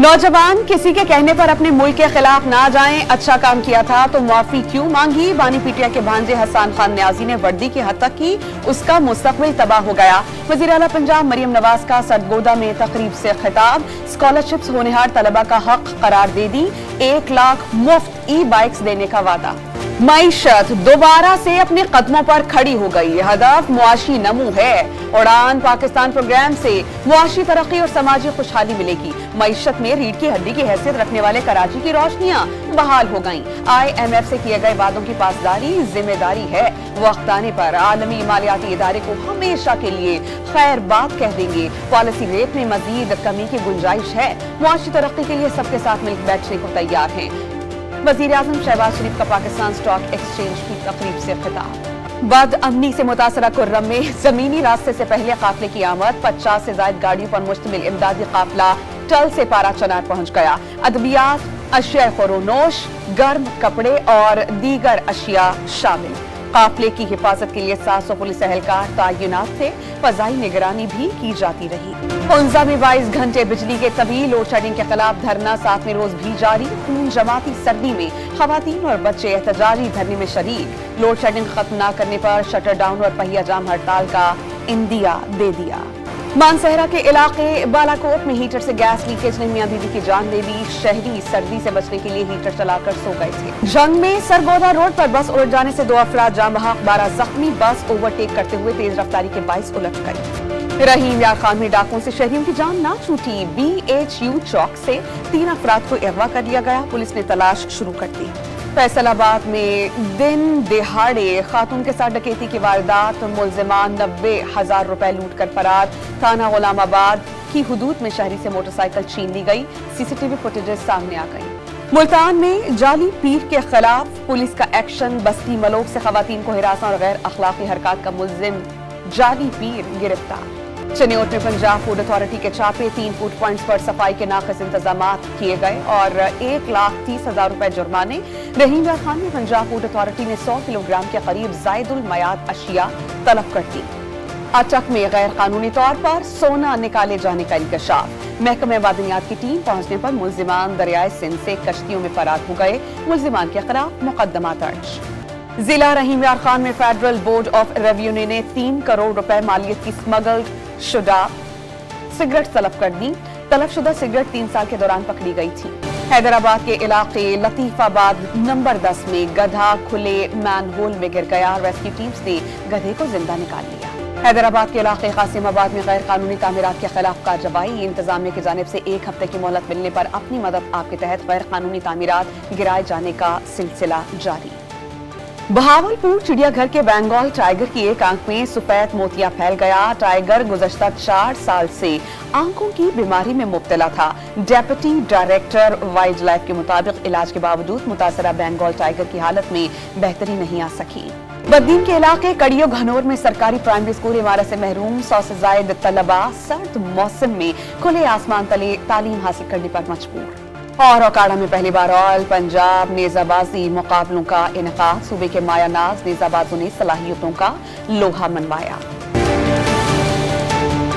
नौजवान किसी के कहने पर अपने मुल्क के खिलाफ ना जाएं, अच्छा काम किया था तो मुआफी क्यों मांगी। बानी पीटिया के भांजे हसन खान न्याजी ने वर्दी की हद तक की, उसका मुस्तकबिल तबाह हो गया। वज़ीर आला पंजाब मरियम नवाज का सरगोदा में तकरीब से खिताब, स्कॉलरशिप्स होनहार तलबा का हक करार दे दी, 1 लाख मुफ्त ई बाइक्स देने का वादा। मईशत दोबारा से अपने कदमों पर खड़ी हो गई, हदफ मुआशी नमू है। उड़ान पाकिस्तान प्रोग्राम से मुआशी तरक्की और समाजी खुशहाली मिलेगी। मईशत में रीढ़ की हड्डी की हैसियत रखने वाले कराची की रोशनियां बहाल हो गईं। IMF से किए गए वादों की पासदारी जिम्मेदारी है। वक्त आने पर आलमी मालियाती इदारे को हमेशा के लिए खैर बात कह देंगे। पॉलिसी रेट में मजीद कमी की गुंजाइश है। मुआशी तरक्की के लिए सबके साथ मिलकर बैठने को तैयार हैं। वज़ीर आज़म शहबाज शरीफ का पाकिस्तान स्टॉक एक्सचेंज की तकरीब से खिताब। बद अमनी से मुतासरा कुर्रम में जमीनी रास्ते से पहले काफिले की आमद, 50 से ज्यादा गाड़ियों पर मुश्तमिल इमदादी काफिला टल से पारा चनार पहुंच गया। अदबियात, अशिया खुरोनोश, गर्म कपड़े और दीगर अशिया शामिल। काफिले की हिफाजत के लिए 700 पुलिस एहलकार तैनात थे। फजाई निगरानी भी की जाती रही। हुंजा में 22 घंटे बिजली के तवील लोड शेडिंग के खिलाफ धरना 7वें रोज भी जारी। खून जमाती सर्दी में खवातीन और बच्चे एहतजाजी धरने में शरीक। लोड शेडिंग खत्म न करने पर शटर डाउन और पहिया जाम हड़ताल का इंदिया दे दिया। मानसहरा के इलाके बालाकोट में हीटर से गैस लीकेज ने मियां बीवी की जान ले ली। शहरी सर्दी से बचने के लिए हीटर चलाकर सो गए थे। जंग में सरगोदा रोड पर बस उलट जाने से 2 अफराद जान बहक, 12 जख्मी। बस ओवरटेक करते हुए तेज रफ्तारी के बाइस उलट गई। रहीम यार खान में डाकुओं से शहरियों की जान ना छूटी। BHU चौक से 3 अफराद को अगवा कर लिया गया। पुलिस ने तलाश शुरू कर दी। फैसलाबाद में दिन दिहाड़े खातून के साथ डकैती की वारदात, मुलजिमान 90,000 रुपए लूट कर फरार। थाना गुलामाबाद की हुदूद में शहरी से मोटरसाइकिल छीन ली गई। CCTV फुटेजेस सामने आ गई। मुल्तान में जाली पीर के खिलाफ पुलिस का एक्शन, बस्ती मलोक से खवातीन को हिरासत और गैर अखलाकी हरकत का मुल्जिम जाली पीर गिरफ्तार। चनियोट में पंजाब फूड अथॉरिटी के छापे, 3 फूड पॉइंट्स पर सफाई के नाक़िस इंतजामात किए गए और 1,30,000 रुपए जुर्माने। रहीम यार खान में पंजाब फूड अथॉरिटी ने 100 किलोग्राम के करीब जायदुल मयाद अशिया तलब कर दी। अटक में गैर कानूनी तौर पर सोना निकाले जाने का इंकशाफ। महकमे वादनियात की टीम पहुंचने पर मुल्जिमान दरियाए सिंध से कश्तियों में फरार हो गए। मुल्जिमान के खिलाफ मुकदमा दर्ज। जिला रहीम यार खान में फेडरल बोर्ड ऑफ रेवेन्यू ने 3 करोड़ रुपए मालियत की स्मगल्ड शुदा सिगरेट तलब कर दी। तलबशुदा सिगरेट 3 साल के दौरान पकड़ी गई थी। हैदराबाद के इलाके लतीफाबाद नंबर 10 में गधा खुले मैनहोल में गिर गया। रेस्क्यू टीम्स ने गधे को जिंदा निकाल लिया। हैदराबाद के इलाके कासिमाबाद में गैर कानूनी तामीरात के खिलाफ कार्रवाई। इंतजामिया की जानिब से 1 हफ्ते की मोहलत मिलने पर अपनी मदद आपके तहत गैर कानूनी तामीरात गिराए जाने का सिलसिला जारी। बहावलपुर चिड़ियाघर के बंगाल टाइगर की एक आंख में सफेद मोतिया फैल गया। टाइगर गुज़श्ता 4 साल से आंखों की बीमारी में मुब्तला था। डेप्यूटी डायरेक्टर वाइल्ड लाइफ के मुताबिक इलाज के बावजूद मुतासरा बंगाल टाइगर की हालत में बेहतरी नहीं आ सकी। बद्दीन के इलाके कड़ियो घनौर में सरकारी प्राइमरी स्कूल इमारत से महरूम 100 से ज्यादा तलबा सर्द मौसम में खुले आसमान तले तालीम हासिल करने पर मजबूर। और ओकाड़ा में पहली बार ऑल पंजाब नेजाबाजी मुकाबलों का इनेकाद। सूबे के माया नाज नेजाबाजों ने सलाहियतों का लोहा मनवाया।